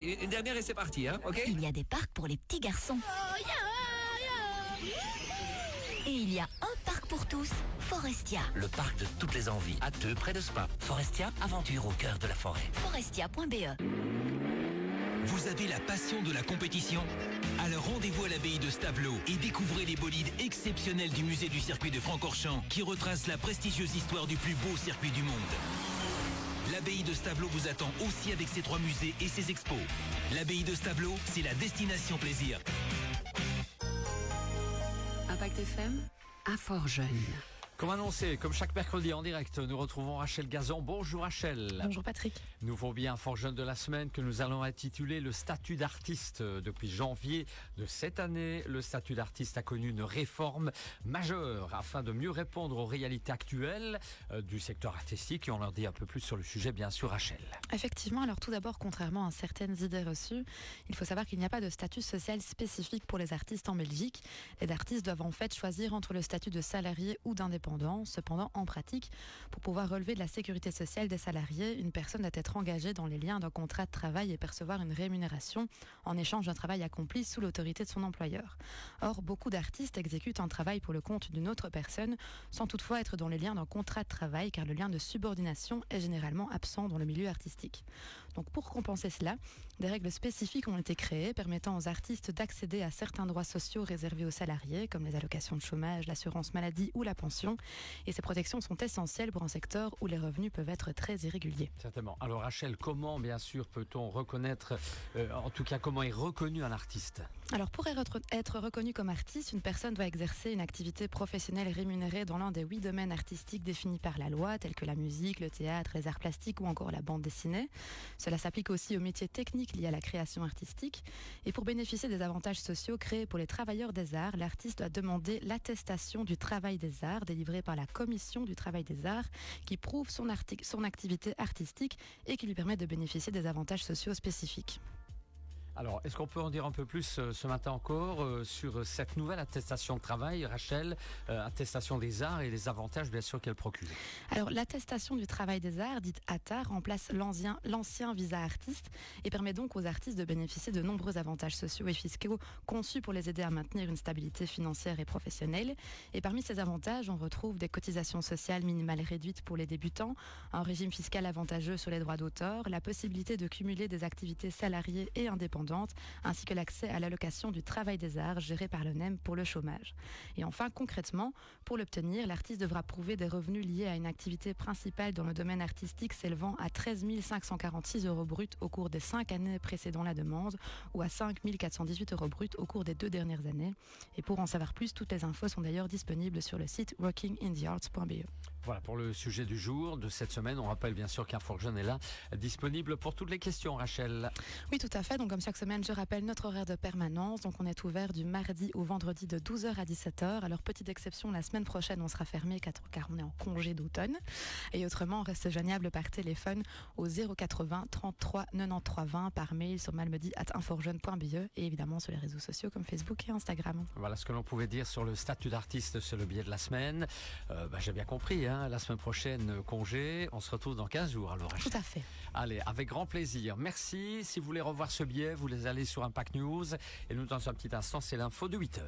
Une dernière et c'est parti, hein, ok? Il y a des parcs pour les petits garçons. Et il y a un parc pour tous, Forestia. Le parc de toutes les envies, à Teux, près de Spa. Forestia, aventure au cœur de la forêt. Forestia.be. Vous avez la passion de la compétition? Alors rendez-vous à l'abbaye de Stavelot et découvrez les bolides exceptionnels du musée du circuit de Francorchamps qui retrace la prestigieuse histoire du plus beau circuit du monde. L'abbaye de Stavelot vous attend aussi avec ses 3 musées et ses expos. L'abbaye de Stavelot, c'est la destination plaisir. Impact FM, à Fort-Jeune. Comme annoncé, comme chaque mercredi en direct, nous retrouvons Rachel Gazan. Bonjour Rachel. Bonjour Patrick. Nouveau bien fort jeune de la semaine que nous allons intituler le statut d'artiste. Depuis janvier de cette année, le statut d'artiste a connu une réforme majeure afin de mieux répondre aux réalités actuelles du secteur artistique. Et on leur dit un peu plus sur le sujet, bien sûr, Rachel. Effectivement, alors tout d'abord, contrairement à certaines idées reçues, il faut savoir qu'il n'y a pas de statut social spécifique pour les artistes en Belgique. Les artistes doivent en fait choisir entre le statut de salarié ou d'indépendant. Cependant, en pratique, pour pouvoir relever de la sécurité sociale des salariés, une personne doit être engagée dans les liens d'un contrat de travail et percevoir une rémunération en échange d'un travail accompli sous l'autorité de son employeur. Or, beaucoup d'artistes exécutent un travail pour le compte d'une autre personne sans toutefois être dans les liens d'un contrat de travail car le lien de subordination est généralement absent dans le milieu artistique. Donc pour compenser cela, des règles spécifiques ont été créées permettant aux artistes d'accéder à certains droits sociaux réservés aux salariés comme les allocations de chômage, l'assurance maladie ou la pension. Et ces protections sont essentielles pour un secteur où les revenus peuvent être très irréguliers. Certainement. Alors Rachel, comment bien sûr peut-on reconnaître, en tout cas comment est reconnu un artiste? Alors pour être reconnu comme artiste, une personne doit exercer une activité professionnelle rémunérée dans l'un des 8 domaines artistiques définis par la loi, tels que la musique, le théâtre, les arts plastiques ou encore la bande dessinée. Cela s'applique aussi aux métiers techniques liés à la création artistique. Et pour bénéficier des avantages sociaux créés pour les travailleurs des arts, l'artiste doit demander l'attestation du travail des arts délivrée par la Commission du travail des arts qui prouve son activité artistique et qui lui permet de bénéficier des avantages sociaux spécifiques. Alors, est-ce qu'on peut en dire un peu plus ce matin encore sur cette nouvelle attestation de travail, Rachel, attestation des arts et les avantages bien sûr qu'elle procure? Alors, l'attestation du travail des arts, dite ATA, remplace l'ancien visa artiste et permet donc aux artistes de bénéficier de nombreux avantages sociaux et fiscaux conçus pour les aider à maintenir une stabilité financière et professionnelle. Et parmi ces avantages, on retrouve des cotisations sociales minimales réduites pour les débutants, un régime fiscal avantageux sur les droits d'auteur, la possibilité de cumuler des activités salariées et indépendantes, ainsi que l'accès à l'allocation du travail des arts gérée par le NEM pour le chômage. Et enfin, concrètement, pour l'obtenir, l'artiste devra prouver des revenus liés à une activité principale dans le domaine artistique s'élevant à 13 546 € bruts au cours des 5 années précédant la demande ou à 5 418 € bruts au cours des 2 dernières années. Et pour en savoir plus, toutes les infos sont d'ailleurs disponibles sur le site workinginthearts.be. Voilà pour le sujet du jour de cette semaine. On rappelle bien sûr qu'un Fort Jeune est là, disponible pour toutes les questions, Rachel. Oui, tout à fait. Donc comme chaque semaine, je rappelle notre horaire de permanence. Donc on est ouvert du mardi au vendredi de 12h à 17h. Alors petite exception, la semaine prochaine, on sera fermé car on est en congé d'automne. Et autrement, on reste joignable par téléphone au 080 33 93 20, par mail sur malmedy@inforjeune.be et évidemment sur les réseaux sociaux comme Facebook et Instagram. Voilà ce que l'on pouvait dire sur le statut d'artiste sur le billet de la semaine. J'ai bien compris, hein, la semaine prochaine, congé. On se retrouve dans 15 jours alors. Tout à fait. Allez, avec grand plaisir. Merci. Si vous voulez revoir ce billet, vous les allez sur Impact News. Et nous, dans un petit instant, c'est l'info de 8h.